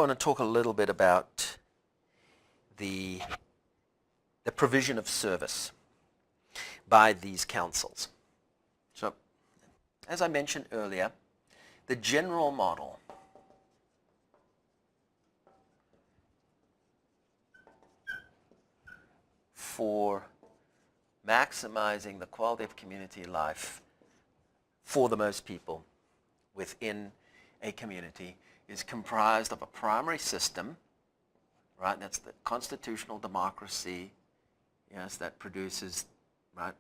want to talk a little bit about the provision of service by these councils. So, as I mentioned earlier, the general model for maximizing the quality of community life for the most people within a community is comprised of a primary system, right? That's the constitutional democracy, yes, that produces, right,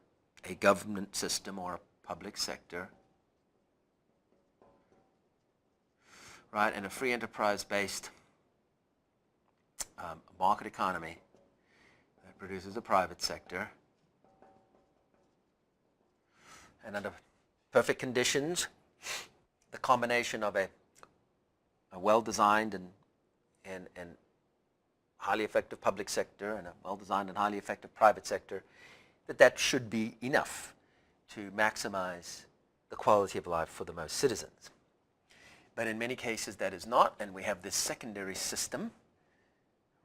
a government system or a public sector, right, and a free enterprise-based market economy that produces a private sector. And under perfect conditions, the combination of a well-designed and highly effective public sector and a well-designed and highly effective private sector, that should be enough to maximize the quality of life for the most citizens. But in many cases that is not, and we have this secondary system,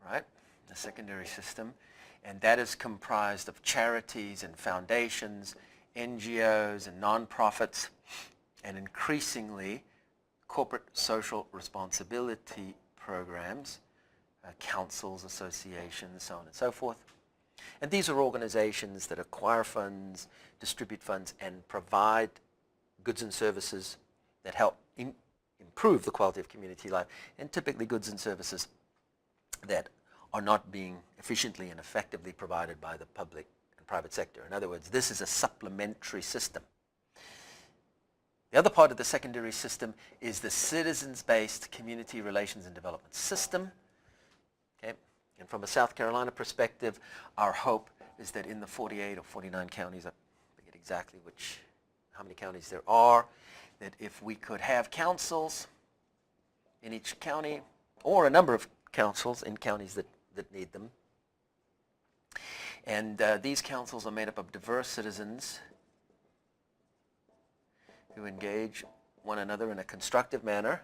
right? The secondary system, and that is comprised of charities and foundations, NGOs and nonprofits, and increasingly corporate social responsibility programs, councils, associations, so on and so forth. And these are organizations that acquire funds, distribute funds, and provide goods and services that help improve the quality of community life, and typically goods and services that are not being efficiently and effectively provided by the public and private sector. In other words, this is a supplementary system. The other part of the secondary system is the citizens-based community relations and development system. Okay? And from a South Carolina perspective, our hope is that in the 48 or 49 counties, I forget exactly how many counties there are, that if we could have councils in each county, or a number of councils in counties that need them, and these councils are made up of diverse citizens who engage one another in a constructive manner,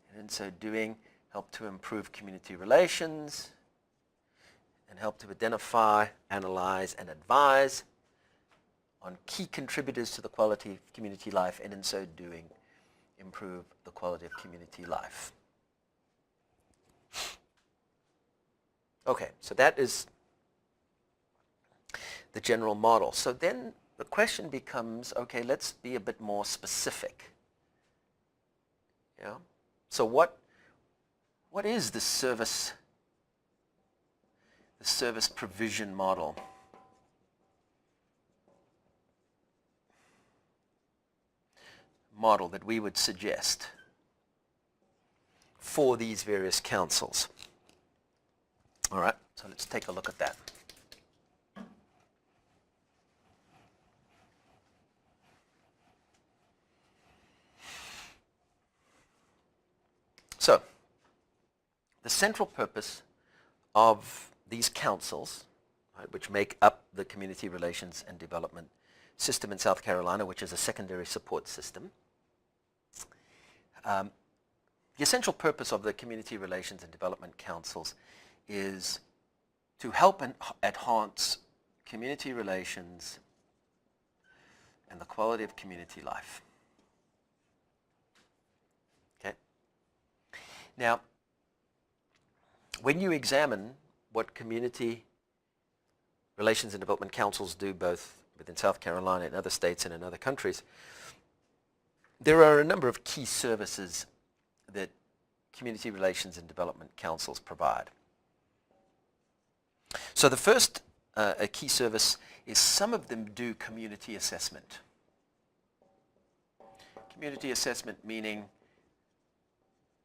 and in so doing help to improve community relations and help to identify, analyze, and advise on key contributors to the quality of community life, and in so doing improve the quality of community life. Okay, so that is the general model. So then the question becomes, okay, let's be a bit more specific. Yeah? So what is the service provision model? Model that we would suggest for these various councils. All right, so let's take a look at that. So, the central purpose of these councils, right, which make up the community relations and development system in South Carolina, which is a secondary support system, the essential purpose of the community relations and development councils is to help enhance community relations and the quality of community life. Okay? Now, when you examine what community relations and development councils do both within South Carolina and other states and in other countries, there are a number of key services that community relations and development councils provide. So the first a key service is some of them do community assessment. Community assessment meaning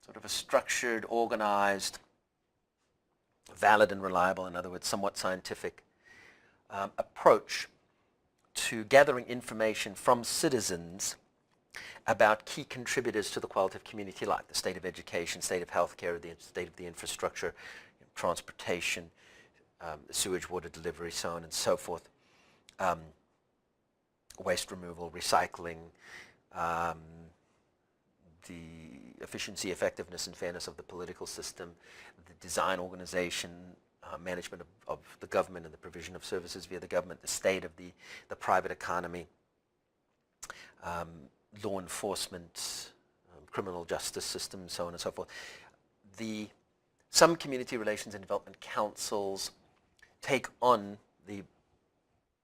sort of a structured, organized, valid and reliable, in other words, somewhat scientific approach to gathering information from citizens about key contributors to the quality of community life, the state of education, state of healthcare, the state of the infrastructure, transportation, sewage, water delivery, so on and so forth, waste removal, recycling, the efficiency, effectiveness, and fairness of the political system, the design, organization, management of the government and the provision of services via the government, the state of the private economy, law enforcement, criminal justice system, so on and so forth. Some community relations and development councils take on the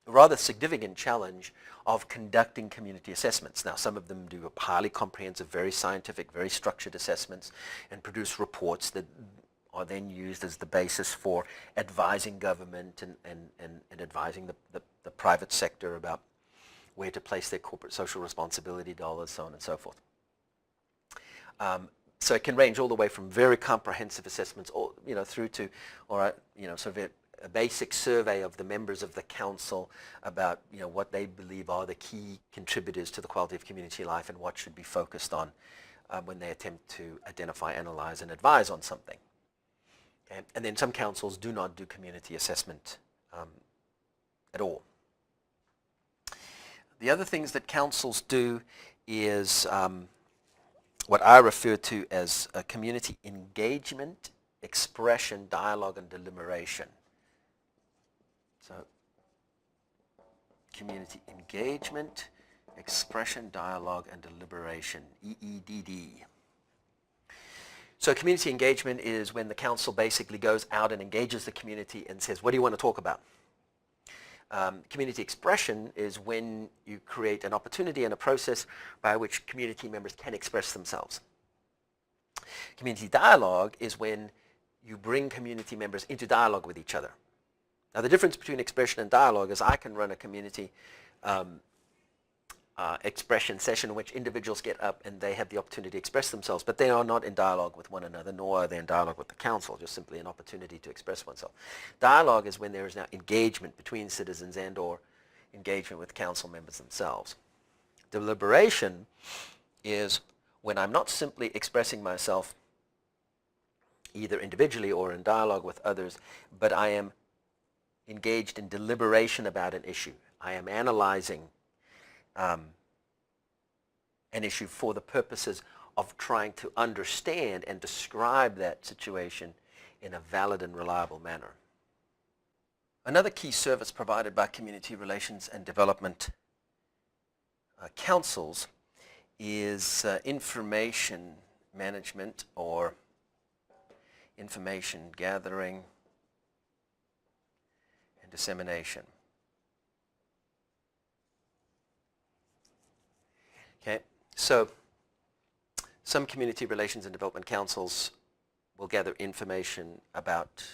rather significant challenge of conducting community assessments. Now, some of them do highly comprehensive, very scientific, very structured assessments and produce reports that are then used as the basis for advising government and advising the private sector about where to place their corporate social responsibility dollars, so on and so forth. So it can range all the way from very comprehensive assessments, through to, sort of a basic survey of the members of the council about, what they believe are the key contributors to the quality of community life and what should be focused on when they attempt to identify, analyze, and advise on something. And then some councils do not do community assessment at all. The other things that councils do is what I refer to as community engagement, expression, dialogue, and deliberation. So, community engagement, expression, dialogue, and deliberation, EEDD. So community engagement is when the council basically goes out and engages the community and says, what do you want to talk about? Community expression is when you create an opportunity and a process by which community members can express themselves. Community dialogue is when you bring community members into dialogue with each other. Now, the difference between expression and dialogue is I can run a community expression session in which individuals get up and they have the opportunity to express themselves, but they are not in dialogue with one another, nor are they in dialogue with the council, just simply an opportunity to express oneself. Dialogue is when there is now engagement between citizens and or engagement with council members themselves. Deliberation is when I'm not simply expressing myself either individually or in dialogue with others, but I am engaged in deliberation about an issue. I am analyzing an issue for the purposes of trying to understand and describe that situation in a valid and reliable manner. Another key service provided by community relations and development councils is information management or information gathering and dissemination. Okay, so some community relations and development councils will gather information about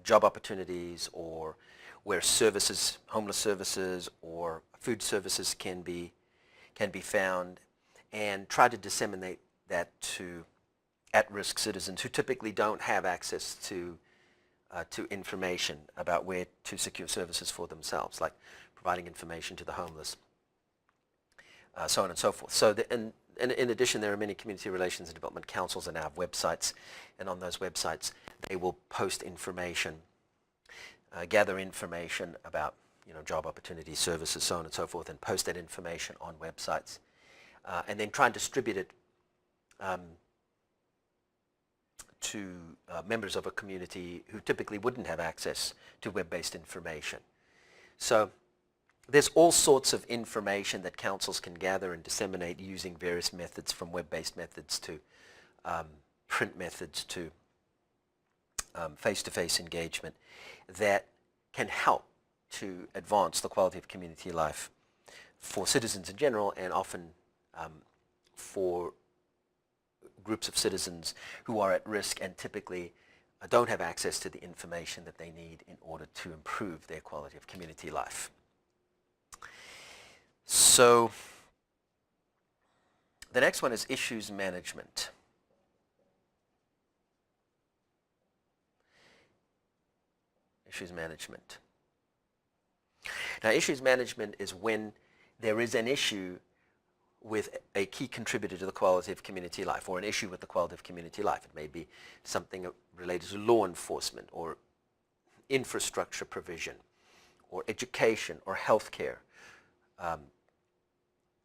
job opportunities or where services, homeless services or food services can be found, and try to disseminate that to at-risk citizens who typically don't have access to information about where to secure services for themselves, like providing information to the homeless, so on and so forth. So in addition, there are many community relations and development councils that now have websites, and on those websites they will post information, gather information about job opportunities, services, so on and so forth, and post that information on websites, and then try and distribute it to members of a community who typically wouldn't have access to web-based information. So there's all sorts of information that councils can gather and disseminate using various methods, from web-based methods to print methods to face-to-face engagement, that can help to advance the quality of community life for citizens in general, and often for groups of citizens who are at risk and typically don't have access to the information that they need in order to improve their quality of community life. So the next one is issues management. Issues management. Now, issues management is when there is an issue with a key contributor to the quality of community life, or an issue with the quality of community life. It may be something related to law enforcement or infrastructure provision or education or healthcare.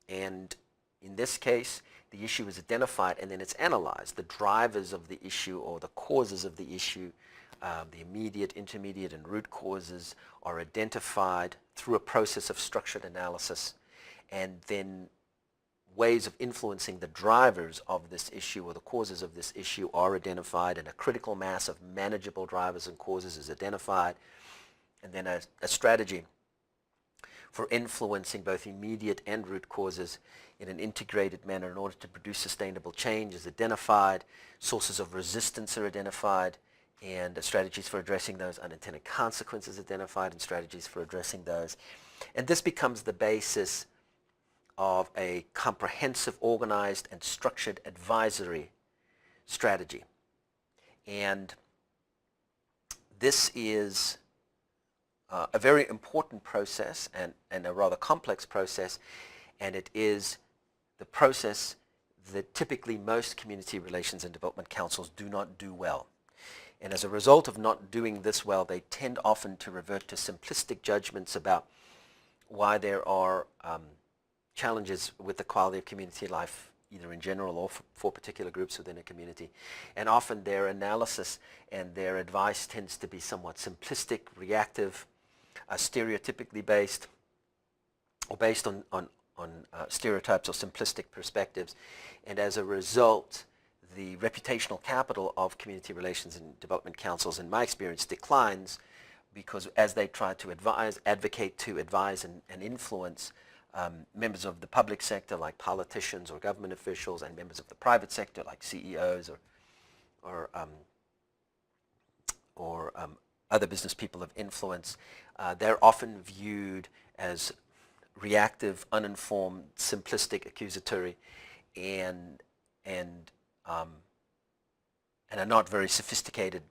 And in this case, the issue is identified and then it's analyzed. The drivers of the issue or the causes of the issue, the immediate, intermediate, and root causes are identified through a process of structured analysis, and then ways of influencing the drivers of this issue or the causes of this issue are identified, and a critical mass of manageable drivers and causes is identified, and then a strategy for influencing both immediate and root causes in an integrated manner in order to produce sustainable change is identified, sources of resistance are identified, and strategies for addressing those unintended consequences identified, and strategies for addressing those. And this becomes the basis of a comprehensive, organized, and structured advisory strategy. And this is a very important process and a rather complex process, and it is the process that typically most community relations and development councils do not do well. And as a result of not doing this well, they tend often to revert to simplistic judgments about why there are challenges with the quality of community life, either in general or for particular groups within a community. And often their analysis and their advice tends to be somewhat simplistic, reactive, stereotypically based, or based on stereotypes or simplistic perspectives. And as a result, the reputational capital of community relations and development councils, in my experience, declines, because as they try to advocate, advise, and influence members of the public sector like politicians or government officials, and members of the private sector like CEOs or other business people of influence, they're often viewed as reactive, uninformed, simplistic, accusatory, and a not very sophisticated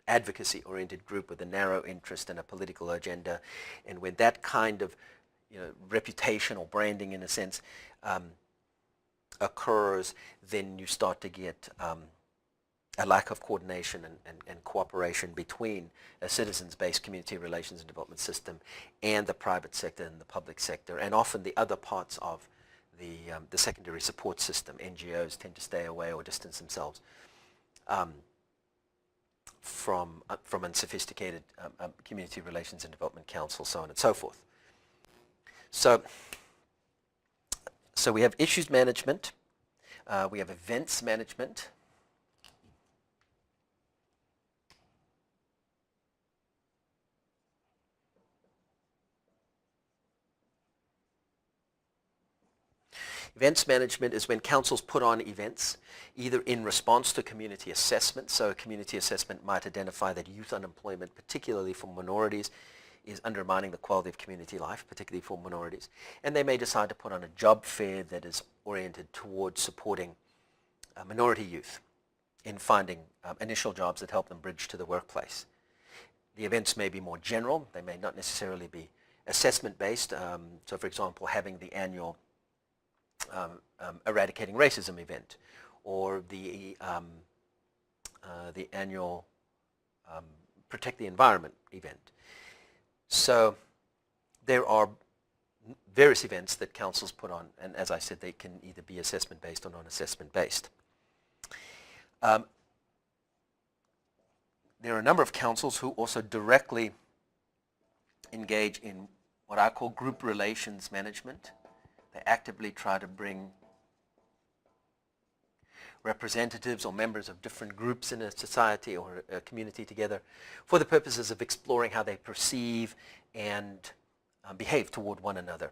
advocacy-oriented group with a narrow interest and a political agenda. And when that kind of reputation or branding, in a sense, occurs, then you start to get a lack of coordination and cooperation between a citizens-based community relations and development system and the private sector and the public sector, and often the other parts of the secondary support system. NGOs tend to stay away or distance themselves from unsophisticated community relations and development councils, so on and so forth. So we have issues management, we have events management, Events management is when councils put on events, either in response to community assessment. So a community assessment might identify that youth unemployment, particularly for minorities, is undermining the quality of community life, particularly for minorities. And they may decide to put on a job fair that is oriented towards supporting minority youth in finding initial jobs that help them bridge to the workplace. The events may be more general. They may not necessarily be assessment-based. So for example, having the annual eradicating racism event, or the annual protect the environment event. So there are various events that councils put on, and as I said, they can either be assessment-based or non-assessment-based. There are a number of councils who also directly engage in what I call group relations management. They actively try to bring representatives or members of different groups in a society or a community together for the purposes of exploring how they perceive and behave toward one another,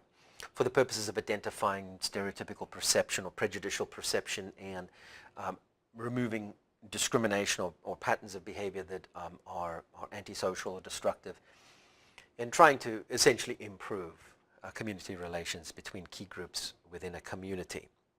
for the purposes of identifying stereotypical perception or prejudicial perception, and removing discrimination or patterns of behavior that are antisocial or destructive, and trying to essentially improve community relations between key groups within a community.